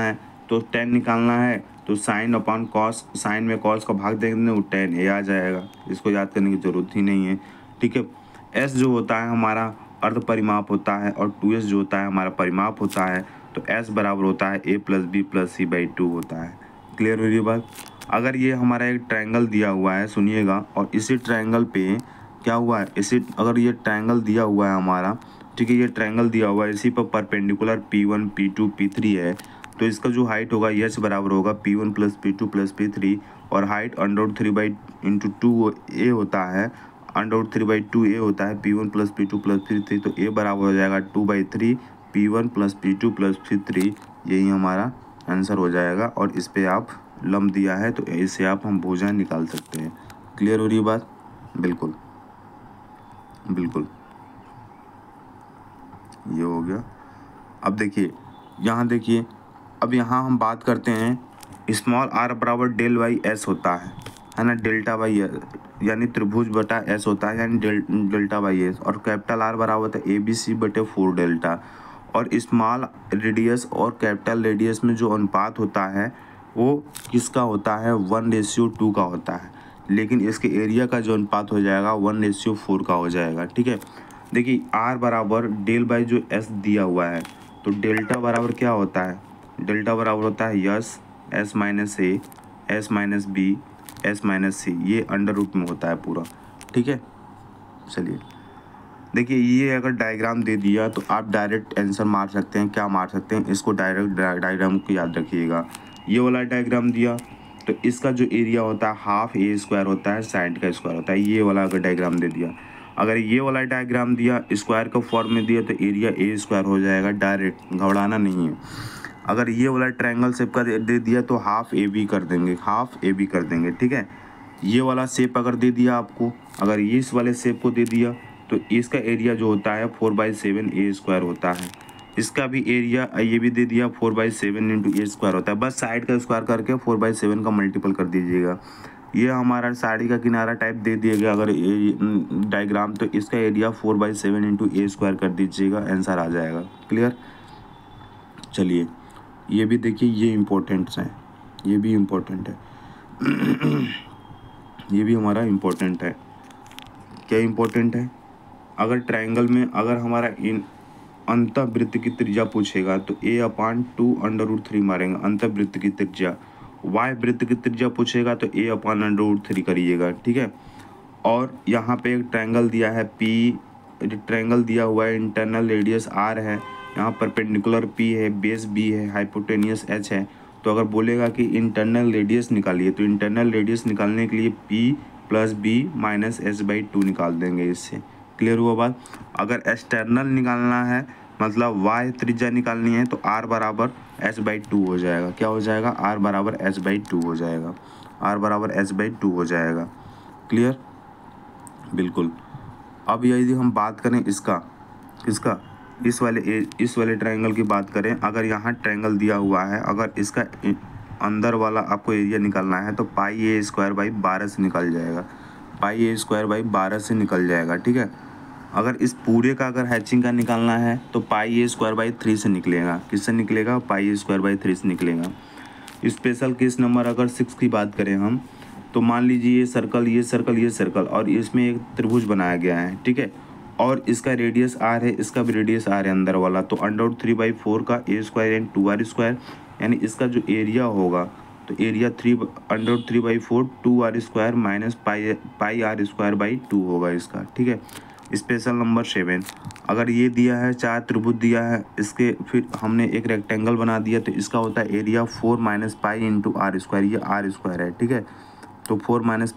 है तो sin अपान cos, sin में cos का भाग देंगे तो tan a आ जाएगा। इसको याद करने की ज़रूरत ही नहीं है। ठीक है, s जो होता है हमारा अर्ध परिमाप होता है और 2s जो होता है हमारा परिमाप होता है। तो s बराबर होता है a + b + c/2 होता है। क्लियर हो रही बात? अगर ये हमारा एक ट्रायंगल दिया हुआ है, सुनिएगा, और इसी ट्रायंगल पे क्या हुआ है, अगर ये ट्रायंगल दिया हुआ है हमारा, ठीक है, ये ट्रायंगल दिया हुआ है, इसी पर परपेंडिकुलर p1 p2 p3 है, तो इसका जो हाइट होगा h बराबर होगा p1 + p2 + p3, और हाइट √3/2a होता है, √3/2a होता है p1 + p2 + p3, तो a बराबर हो जाएगा 2/3 p1 + p2 + p3। यही हमारा आंसर हो जाएगा। और इस पे आप लंब दिया है तो इससे आप हम भुजा निकाल सकते हैं। क्लियर हो रही बात? बिल्कुल बिल्कुल, ये हो गया। अब देखिए, यहाँ देखिए, अब यहाँ हम बात करते हैं स्मॉल r बराबर del/s होता है ना, डेल्टा/s, यानी त्रिभुज बटा s होता है, यानी डेल्टा/s, और कैपिटल R बराबर होता है ABC/4 डेल्टा। और स्मॉल रेडियस और कैपिटल रेडियस में जो अनुपात होता है वो किसका होता है? 1:2 का होता है, लेकिन इसके एरिया का जो अनुपात हो जाएगा 1:4 का हो जाएगा। ठीक है, देखिए r बराबर del/जो s दिया हुआ है, तो डेल्टा बराबर क्या होता है? डेल्टा बराबर होता है s - a s - b s - c, ये अंडर रूट में होता है पूरा। ठीक है, चलिए देखिए, ये अगर डायग्राम दे दिया तो आप डायरेक्ट आंसर मार सकते हैं। क्या मार सकते हैं? इसको डायरेक्ट डायग्राम को याद रखिएगा। ये वाला डायग्राम दिया तो इसका जो एरिया होता है हाफ a² होता है, साइड का स्क्वायर होता है। ये वाला अगर डायग्राम दे दिया, अगर ये वाला डायग्राम दिया स्क्वायर का फॉर्म में दिया तो एरिया a² हो जाएगा डायरेक्ट, घबराना नहीं है। अगर ये वाला ट्रायंगल शेप का दे दिया तो हाफ AB कर देंगे। ठीक है, ये वाला शेप अगर दे दिया आपको, अगर ये इस वाले शेप को दे दिया तो इसका एरिया जो होता है 4/7 a² होता है। इसका भी एरिया ये भी दे दिया 4/7 × a² होता है। बस साइड का स्क्वायर करके 4/7 का मल्टीपल कर दीजिएगा। ये हमारा साड़ी का किनारा टाइप दे दिया गया अगर डायग्राम, तो इसका एरिया 4/7 × a² कर दीजिएगा, आंसर आ जाएगा। क्लियर? चलिए ये भी देखिए, ये इम्पोर्टेंट्स हैं, ये भी इम्पोर्टेंट है ये भी हमारा इम्पोर्टेंट है। क्या इम्पोर्टेंट है? अगर ट्रायंगल में अगर हमारा इन अंतःवृत्त की त्रिज्या पूछेगा तो a/2 √3 मारेंगे अंतःवृत्त की त्रिज्या। वाय वृत्त की त्रिज्या पूछेगा तो a/√3 करिएगा। ठीक है, और यहाँ पे एक ट्रायंगल दिया है पी, ट्रायंगल दिया हुआ है, इंटरनल रेडियस आर है, यहाँ परपेंडिकुलर पी है, बेस बी है, हाइपोटेनियस एच है। तो अगर बोलेगा कि इंटरनल रेडियस निकालिए तो इंटरनल रेडियस निकालने के लिए P plus B minus H by two निकाल देंगे इससे। क्लियर हुआ बात। अगर एक्सटर्नल निकालना है मतलब वाई त्रिज्या निकालनी है तो आर बराबर एच बाई टू हो जाएगा। क्या हो जाएगा? आर बराबर एच बाई टू हो जाएगा। आर बराबर एच बाई टू हो जाएगा। क्लियर? बिल्कुल। अब यदि हम बात करें इसका इस वाले ट्रायंगल की बात करें, अगर यहाँ ट्रायंगल दिया हुआ है, अगर इसका अंदर वाला आपको एरिया निकालना है तो पाई ए स्क्वायर बाई 12 से निकल जाएगा। पाई ए स्क्वायर बाई 12 से निकल जाएगा। ठीक है। अगर इस पूरे का अगर हैचिंग का निकालना है तो पाई ए स्क्वायर बाई 3 से निकलेगा। किससे निकलेगा? पाई ए स्क्वायर बाई 3 से निकलेगा। स्पेशल केस नंबर अगर 6 की बात करें हम, तो मान लीजिए ये सर्कल, ये सर्कल, ये सर्कल और इसमें एक त्रिभुज बनाया गया है। ठीक है। और इसका रेडियस आर है, इसका भी रेडियस आर है अंदर वाला। तो √3/4 का ए स्क्वायर एंड 2r स्क्वायर, यानी इसका जो एरिया होगा तो area √3/4 2r square minus pi R square by 2 होगा इसका। ठीक है। स्पेशल नंबर 7, अगर ये दिया है 4 त्रिभुज दिया है, इसके फिर हमने एक रेक्टेंगल बना दिया तो इसका होता है area 4 minus pi into R square. ये आर स्क्वायर है। ठीक है। तो 4 minus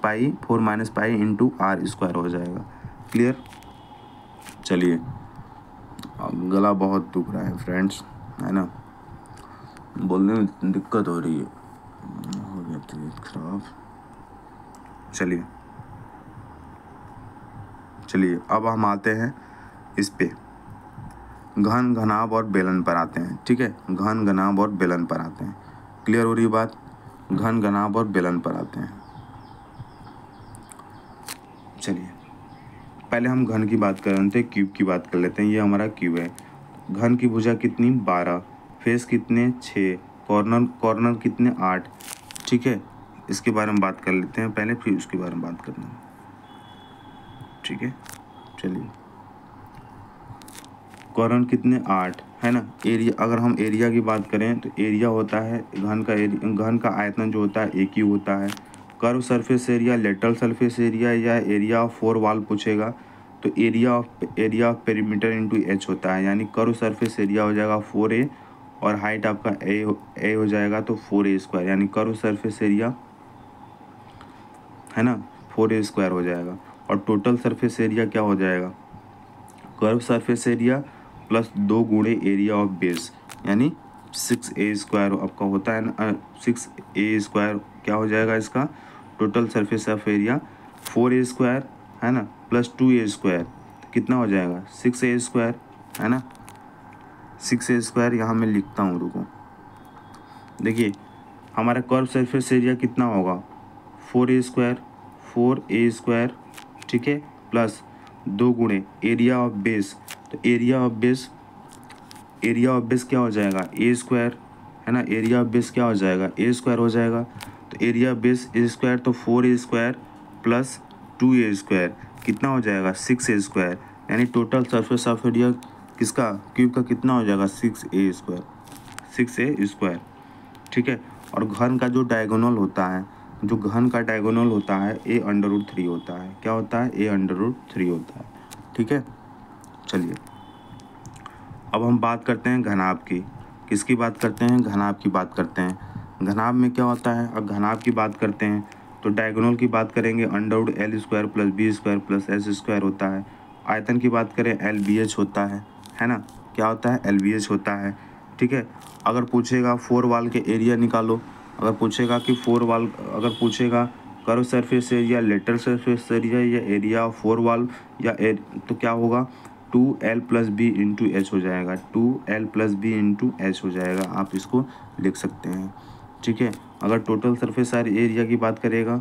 pi into R square हो जाएगा। क्लियर? चलिए, गला बहुत दुख रहा है फ्रेंड्स, है ना, बोलने में दिक्कत हो रही है, हो गया तबीयत खराब। चलिए अब हम आते हैं इस पे घन, घनाभ और बेलन पर आते हैं। ठीक है। घन, घनाभ और बेलन पर आते हैं। क्लियर हो रही बात? घन, घनाभ और बेलन पर आते हैं। चलिए पहले हम घन की बात कर रहे थे, क्यूब की बात कर लेते हैं। ये हमारा क्यूब है। घन की भुजा कितनी? 12, फेस कितने? 6, कॉर्नर कितने? 8। ठीक है। इसके बारे में बात कर लेते हैं पहले, फिर उसके बारे में बात करते हैं। ठीक है। चलिए, कॉर्नर कितने? 8, है ना। एरिया, अगर हम एरिया की बात करें तो एरिया होता है घन का आयतन जो होता है एक ही होता है। Curve surface area, lateral surface area या एरिया ऑफ 4 वॉल पूछेगा तो area of perimeter into H होता है, यानी कर्व सरफेस एरिया हो जाएगा 4a और हाइट आपका ए हो जाएगा तो 4a स्क्वायर, यानी कर्व सरफेस एरिया, है ना, 4a स्क्वायर हो जाएगा। और टोटल सरफेस एरिया क्या हो जाएगा? कर्व सरफेस एरिया प्लस 2 गुणे एरिया ऑफ बेस, यानी 6a स्क्वायर आपका होता है ना। 6a स्क्वायर क्या हो जाएगा इसका? Total surface of area 4a square, है ना, प्लस 2a स्क्वायर कितना हो जाएगा? 6a स्क्वायर, है ना। 6a स्क्वायर यहाँ मैं लिखता हूँ, रुको। देखिए हमारा कर्व सरफेस एरिया कितना होगा? 4a स्क्वायर, ठीक है, प्लस 2 गुणे एरिया ऑफ बेस। तो एरिया ऑफ बेस क्या हो जाएगा? ए स्क्वायर, है ना। एरिया ऑफ बेस क्या हो जाएगा? ए स्क्वायर हो जाएगा। तो एरिया बेस ए स्क्वायर, तो 4a square plus 2a square कितना हो जाएगा? 6a स्क्वायर, यानी टोटल सरफेस ऑफ एरिया किसका? क्यूब का कितना हो जाएगा? 6a square. ठीक है। और घन का जो डायगोनल होता है, a√3 होता है। क्या होता है? a√3 होता है। ठीक है। चलिए अब हम बात करते हैं घनाभ की। किसकी बात करते हैं? घनाभ की बात करते हैं। घनाभ में क्या होता है? अब घनाभ की बात करते हैं तो डायगोनल की बात करेंगे √L square plus B square plus S square होता है। आयतन की बात करें LBH होता है ना। क्या होता है? LBH होता है। ठीक है। अगर पूछेगा 4 वाल के एरिया निकालो, अगर पूछेगा curve surface area, lateral surface area या एरिया ऑफ 4 वाल या तो क्या होगा? 2L plus B into H हो जाएगा। 2L plus B into H हो जाएगा, आप इसको लिख सकते हैं। ठीक है। अगर टोटल सरफेस एरिया की बात करेगा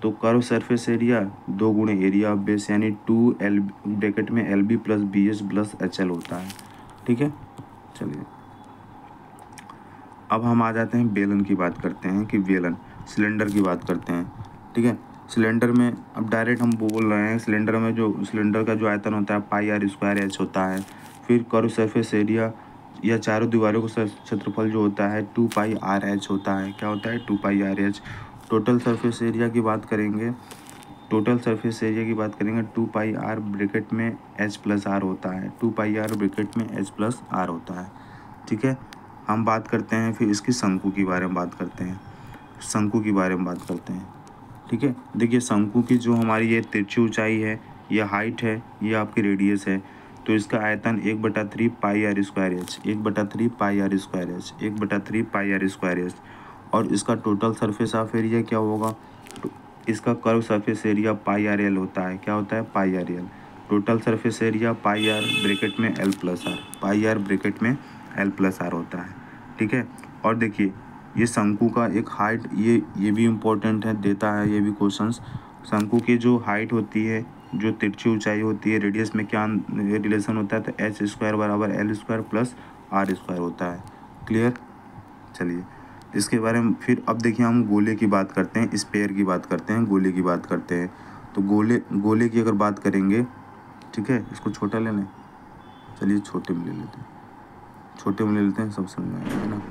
तो कर्व सरफेस एरिया 2 गुणे एरिया ऑफ बेस, यानी 2L ब्रैकेट में LB plus BH plus HL होता है। ठीक है। चलिए अब हम आ जाते हैं बेलन की बात करते हैं कि बेलन सिलेंडर की बात करते हैं। ठीक है। सिलेंडर में अब डायरेक्ट हम बोल रहे हैं, सिलेंडर का जो आयतन होता है पाई आर स्क्वायर एच होता है। फिर कर्व सरफेस एरिया या चारों दीवारों का क्षेत्रफल जो होता है 2 पाई आर एच होता है। क्या होता है? 2 pi R H. Total surface area की बात करेंगे टोटल सरफेस एरिया की बात करेंगे 2 पाई आर ब्रैकेट में एच प्लस आर होता है, 2 पाई आर ब्रैकेट में एच प्लस आर होता है। ठीक है, हम बात करते हैं फिर इसकी शंकु के बारे में बात करते हैं, शंकु के बारे में बात करते हैं। ठीक है, देखिए शंकु की जो हमारी ये तिरछी ऊंचाई है, ये हाइट है, ये आपकी रेडियस है, तो इसका आयतन 1/3 pi R square H, 1/3 pi R square H, 1/3 pi R square H. और इसका टोटल सरफेस ऑफ एरिया क्या होगा, तो इसका curve surface area pi R L होता है। क्या होता है, pi R L. Total surface area pi R bracket में L plus R, pi R bracket में एल प्लस आर होता है। ठीक है, और देखिए ये शंकु का एक हाइट, ये भी इम्पोर्टेंट है, देता है ये भी क्वेश्चंस। शंकु की जो हाइट होती है, जो तिरछी ऊंचाई होती है, रेडियस में क्या रिलेशन होता है, तो एच स्क्वायर बराबर L square plus R square होता है। क्लियर। चलिए इसके बारे में फिर अब देखिए हम गोले की बात करते हैं, स्पेयर की बात करते हैं, गोले की बात करते हैं। तो गोले की अगर बात करेंगे, ठीक है, इसको छोटा ले लें, चलिए छोटे में ले लेते हैं, छोटे में ले लेते हैं, सब समझ में आएगा, है ना।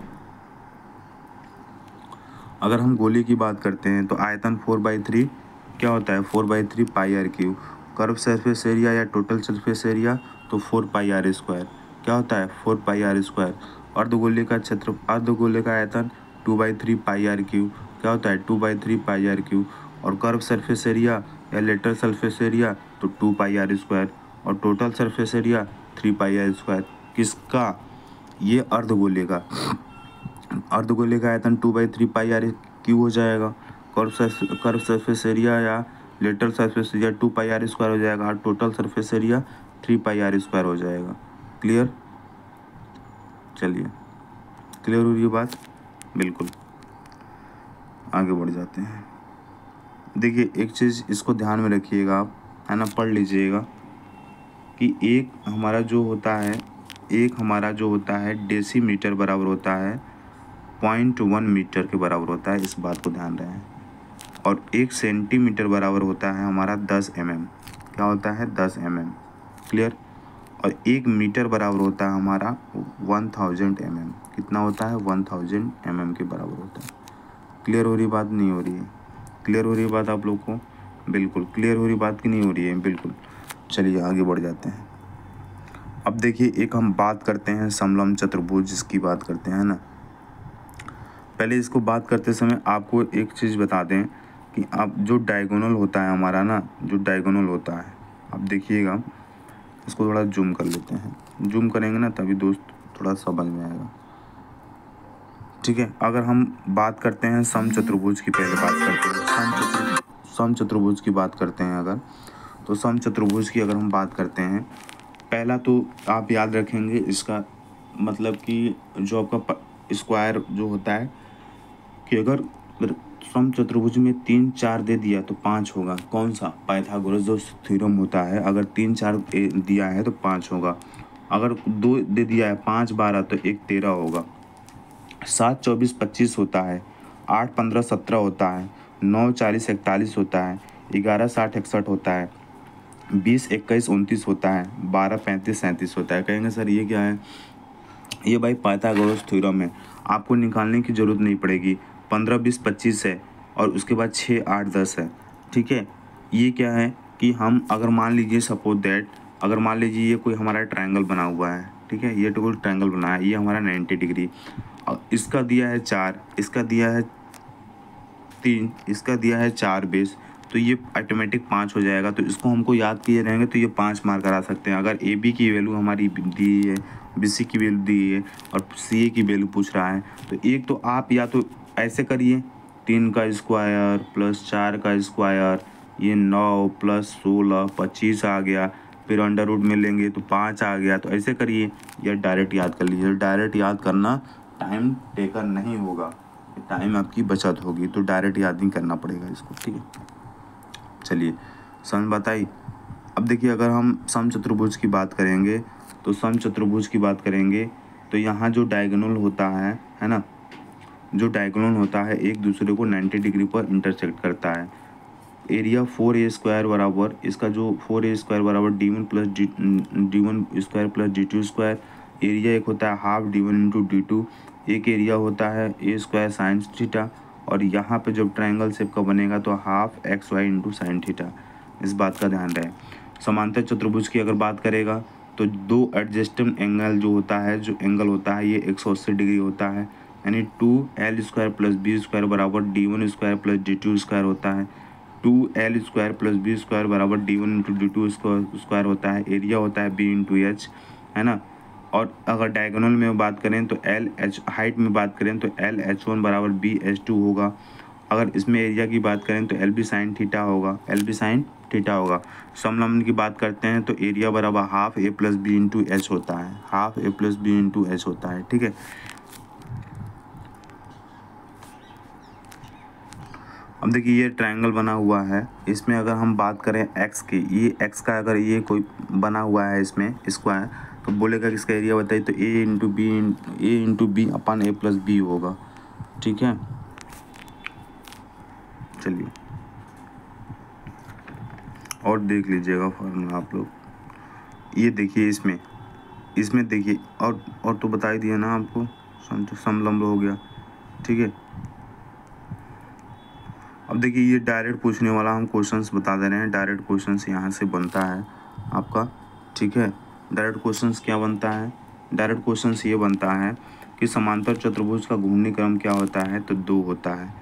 अगर हम गोले की बात करते हैं तो आयतन 4/3 क्या होता है, 4/3 pi R cube. Curve surface area या टोटल सरफेस एरिया तो 4 पाई आर स्क्वायर। क्या होता है, 4 पाई आर स्क्वायर। अर्धगोले का क्षेत्र, अर्धगोले का आयतन 2/3 पाई आर क्यूब। क्या होता है, 2/3 पाई आर क्यूब। और कर्व सरफेस एरिया या लेटरल सरफेस एरिया तो 2 पाई आर स्क्वायर। और total surface area 3 pi R square. किसका, ये अर्धगोले का आयतन 2/3 पाई आर क्यूब हो जाएगा। कर्व सरफेस एरिया या lateral surface area 2 pi R square हो जाएगा। और total surface area 3 pi R square हो जाएगा। क्लियर। चलिए क्लियर हो रही है बात, बिल्कुल। आगे बढ़ जाते हैं। देखिए एक चीज़ इसको ध्यान में रखिएगा आप, है ना, पढ़ लीजिएगा कि एक हमारा जो होता है डेसीमीटर बराबर होता है 0.1 मीटर के बराबर होता है, इस बात को ध्यान रहे। और 1 सेंटीमीटर बराबर होता है हमारा 10 mm। क्या होता है, 10 mm। क्लियर। और 1 मीटर बराबर होता है हमारा 1000 mm। कितना होता है, 1000 mm के बराबर होता है। क्लियर हो रही बात, नहीं हो रही है, क्लियर हो रही बात आप लोग को, बिल्कुल क्लियर हो रही बात की नहीं हो रही है, बिल्कुल। चलिए आगे बढ़ जाते हैं। अब देखिए एक हम बात करते हैं समलंब चतुर्भुज, जिसकी बात करते हैं ना। पहले इसको बात करते समय आपको एक चीज़ बता दें कि आप जो डायगोनल होता है हमारा ना, जो डायगोनल होता है, आप देखिएगा, इसको थोड़ा जूम कर लेते हैं, जूम करेंगे ना तभी दोस्त थोड़ा समझ में आएगा। ठीक है, अगर हम बात करते हैं समचतुर्भुज की, पहले बात करते हैं समचतुर्भुज की बात करते हैं अगर, तो समचतुर्भुज की अगर हम बात करते हैं, पहला तो आप याद रखेंगे इसका मतलब कि जो आपका स्क्वायर जो होता है कि अगर समचतुर्भुज में 3 4 दे दिया तो 5 होगा। कौन सा, पाइथागोरस जो थ्योरम होता है, अगर 3 4 दिया है तो 5 होगा। अगर 2 दे दिया है, 5 12 तो 1 13 होगा। 7 24 25 होता है, 8 15 17 होता है, 9 40 41 होता है, 11 60 61 होता है, 20 21 29 होता है, 12 35 37 होता है। कहेंगे सर ये क्या है, ये भाई पाइथागोरस थ्योरम है, आपको निकालने की ज़रूरत नहीं पड़ेगी। 15 20 25 है और उसके बाद 6 8 10 है। ठीक है, ये क्या है कि हम अगर मान लीजिए सपोज दैट, अगर मान लीजिए ये कोई हमारा ट्रायंगल बना हुआ है, ठीक है, ये कोई ट्रायंगल बना है, ये हमारा 90 डिग्री, और इसका दिया है 4, इसका दिया है 3, इसका दिया है 4 बेस, तो ये ऑटोमेटिक 5 हो जाएगा। तो इसको हमको याद किए रहेंगे तो ये 5 मार्क करा सकते हैं। अगर ए बी की वैल्यू हमारी दी है, बी सी की वैल्यू दी है और सी ए की वैल्यू पूछ रहा है, तो एक तो आप या तो ऐसे करिए, 3 का स्क्वायर प्लस 4 का स्क्वायर, ये 9 प्लस 16 25 आ गया, फिर अंडर रूट में लेंगे तो 5 आ गया, तो ऐसे करिए, या डायरेक्ट याद कर लीजिए। डायरेक्ट याद करना टाइम टेकर नहीं होगा, टाइम आपकी बचत होगी, तो डायरेक्ट याद नहीं करना पड़ेगा इसको। ठीक है, चलिए समझ बताई। अब देखिए अगर हम समचतुर्भुज की बात करेंगे, तो समचतुर्भुज की बात करेंगे तो यहाँ जो डायगोनल होता है ना, जो डायगोनल होता है एक दूसरे को 90 डिग्री पर इंटरसेक्ट करता है। एरिया 4a² बराबर, इसका जो 4a² बराबर d1 plus d1 square plus d2 square. Area एक होता है हाफ d1 इंटू d2, एक एरिया होता है a² साइन थीटा और यहाँ पे जब ट्रायंगल शेप का बनेगा तो half x y into sine theta, इस बात का ध्यान रहे। समांतर चतुर्भुज की अगर बात करेगा तो दो एडजस्टेंट एंगल जो होता है, जो एंगल होता है ये 180 डिग्री होता है, यानी 2l² प्लस बी स्क्वायर बराबर d1 square plus d2 square होता है। 2l² प्लस बी स्क्वायर बराबर d1 इंटू d2 स्क्वायर होता है। एरिया होता है b इंटू एच, है ना। और अगर डायगोनल में बात करें तो LH, हाइट में बात करें तो LH1 बराबर BH2 होगा। अगर इसमें एरिया की बात करें तो LB साइन थीटा होगा, LB साइन थीटा होगा। समलंब की बात करते हैं तो एरिया बराबर half A plus B into H होता है, half A plus B into H होता है, ठीक है। अब देखिए ये ट्रायंगल बना हुआ है, इसमें अगर हम बात करें एक्स की, ये एक्स का अगर ये कोई बना हुआ है इसमें स्क्वायर, तो बोलेगा कि इसका एरिया बताइए, तो ए इंटू बी अपन ए प्लस बी होगा, ठीक है। चलिए और देख लीजिएगा फॉर्मूला आप लोग, ये देखिए इसमें देखिए, और तो बता ही दिया ना आपको, समलंब हो गया, ठीक है। अब देखिए ये डायरेक्ट पूछने वाला हम क्वेश्चंस बता दे रहे हैं, डायरेक्ट क्वेश्चंस यहाँ से बनता है आपका, ठीक है। डायरेक्ट क्वेश्चंस क्या बनता है, डायरेक्ट क्वेश्चंस ये बनता है कि समांतर चतुर्भुज का घूर्णी क्रम क्या होता है, तो 2 होता है।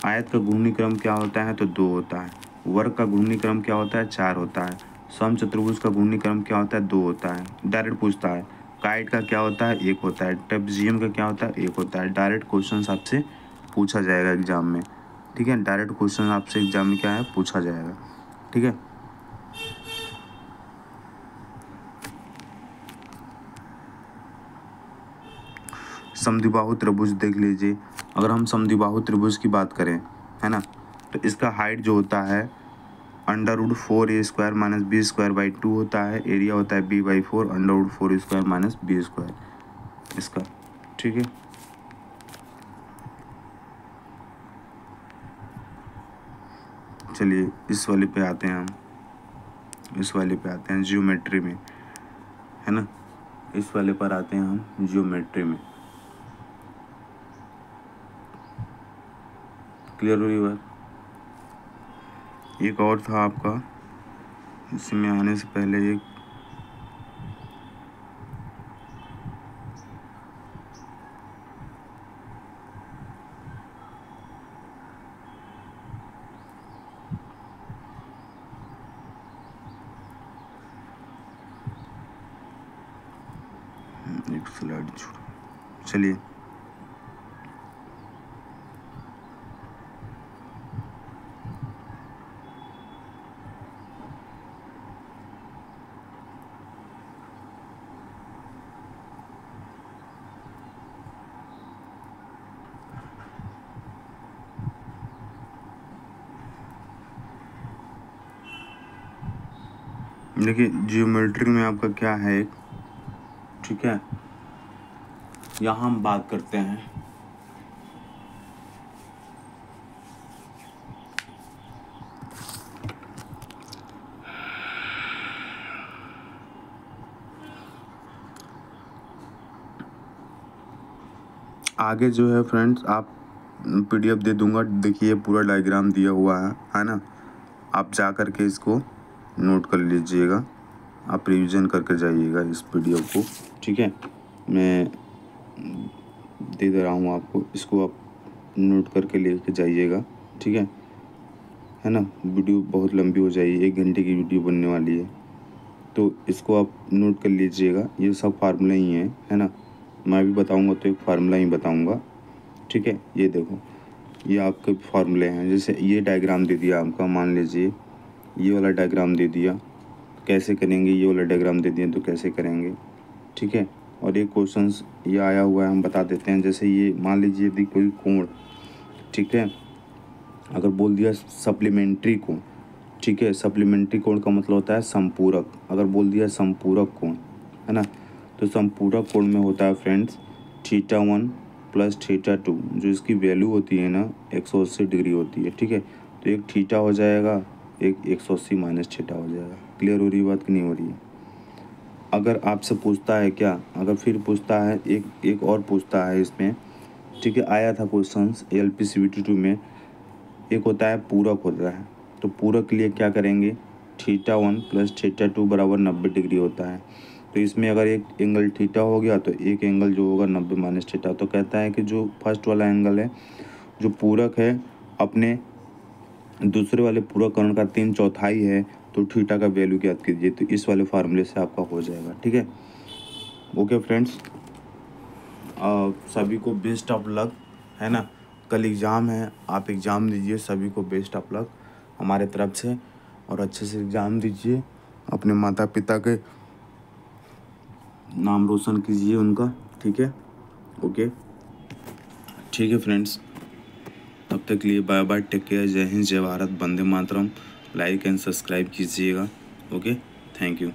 आयत का घूर्णी क्रम क्या होता है, तो 2 होता है। वर्ग का घूर्णी क्रम क्या होता है, 4 होता है। समचतुर्भुज का घूर्णी क्रम क्या होता है, 2 होता है। डायरेक्ट पूछता है। काइट का क्या होता है, 1 होता है। ट्रेपेजियम का क्या होता है, 1 होता है। डायरेक्ट क्वेश्चन आपसे पूछा जाएगा एग्जाम में, ठीक है। डायरेक्ट क्वेश्चन आपसे एग्जाम में क्या है, पूछा जाएगा, ठीक है। समद्विबाहु त्रिभुज देख लीजिए, अगर हम समद्विबाहु त्रिभुज की बात करें, है ना, तो इसका हाइट जो होता है √4a² minus B square by 2 होता है। एरिया होता है b/4 √4² माइनस बी स्क्वायर इसका, ठीक है। चलिए इस वाले पे आते हैं हम, इस वाले पे आते हैं जियोमेट्री में, है ना। इस वाले पर आते हैं हम जियोमेट्री में। क्लियर हुई बात। एक और था आपका, इसमें आने से पहले एक स्लाइड छोड़, चलिए देखिए जियोमेट्री में आपका क्या है एक, ठीक है। यहाँ हम बात करते हैं आगे जो है फ्रेंड्स, आप PDF दे दूंगा, देखिए पूरा डायग्राम दिया हुआ है ना। आप जा कर के इसको नोट कर लीजिएगा, आप रिवीजन करके जाइएगा इस PDF को, ठीक है। मैं दे रहा हूँ आपको, इसको आप नोट करके लेके जाइएगा, ठीक है ना। वीडियो बहुत लंबी हो जाएगी, 1 घंटे की वीडियो बनने वाली है, तो इसको आप नोट कर लीजिएगा। ये सब फार्मूला ही हैं, है ना। मैं भी बताऊंगा तो एक फार्मूला ही बताऊंगा, ठीक है। ये देखो, ये आपके फार्मूले हैं। जैसे ये डायग्राम दे दिया आपका, मान लीजिए ये वाला डायग्राम दे दिया, कैसे करेंगे, ये वाला डायग्राम दे दिया तो कैसे करेंगे, ठीक है। और एक क्वेश्चंस ये आया हुआ है, हम बता देते हैं। जैसे ये मान लीजिए यदि कोई कोण, ठीक है, अगर बोल दिया सप्लीमेंट्री कोण, ठीक है। सप्लीमेंट्री कोण का मतलब होता है संपूरक। अगर बोल दिया संपूरक कोण, है ना, तो संपूरक कोण में होता है फ्रेंड्स θ1 प्लस θ2, जो इसकी वैल्यू होती है ना 180 डिग्री होती है, ठीक है। तो एक थीटा हो जाएगा, एक 180 माइनस थीटा हो जाएगा। क्लियर हो रही बात कि नहीं हो रही है। अगर आपसे पूछता है क्या, अगर फिर पूछता है एक और पूछता है इसमें ठीक है, आया था क्वेश्चंस LPCVT 2 में। एक होता है पूरक होता है, तो पूरक के लिए क्या करेंगे, θ1 + θ2 = 90 डिग्री होता है। तो इसमें अगर एक एंगल थीटा हो गया तो एक एंगल जो होगा 90 - θ। तो कहता है कि जो फर्स्ट वाला एंगल है जो पूरक है अपने दूसरे वाले पूरक कोण का 3/4 है, तो थीटा का वैल्यू ज्ञात कीजिए। तो इस वाले फार्मूले से आपका हो जाएगा। ठीक है, ओके फ्रेंड्स, सभी को बेस्ट ऑफ लक, है ना। कल एग्ज़ाम है, आप एग्ज़ाम दीजिए, सभी को बेस्ट ऑफ लक हमारे तरफ से, और अच्छे से एग्ज़ाम दीजिए, अपने माता पिता के नाम रोशन कीजिए उनका। ठीक है, ओके, ठीक है फ्रेंड्स, तब तक के लिए बाय बाय, टेक केयर, जय हिंद, जय Bharat, Vande Mataram. Like and subscribe कीजिएगा। Okay, thank you.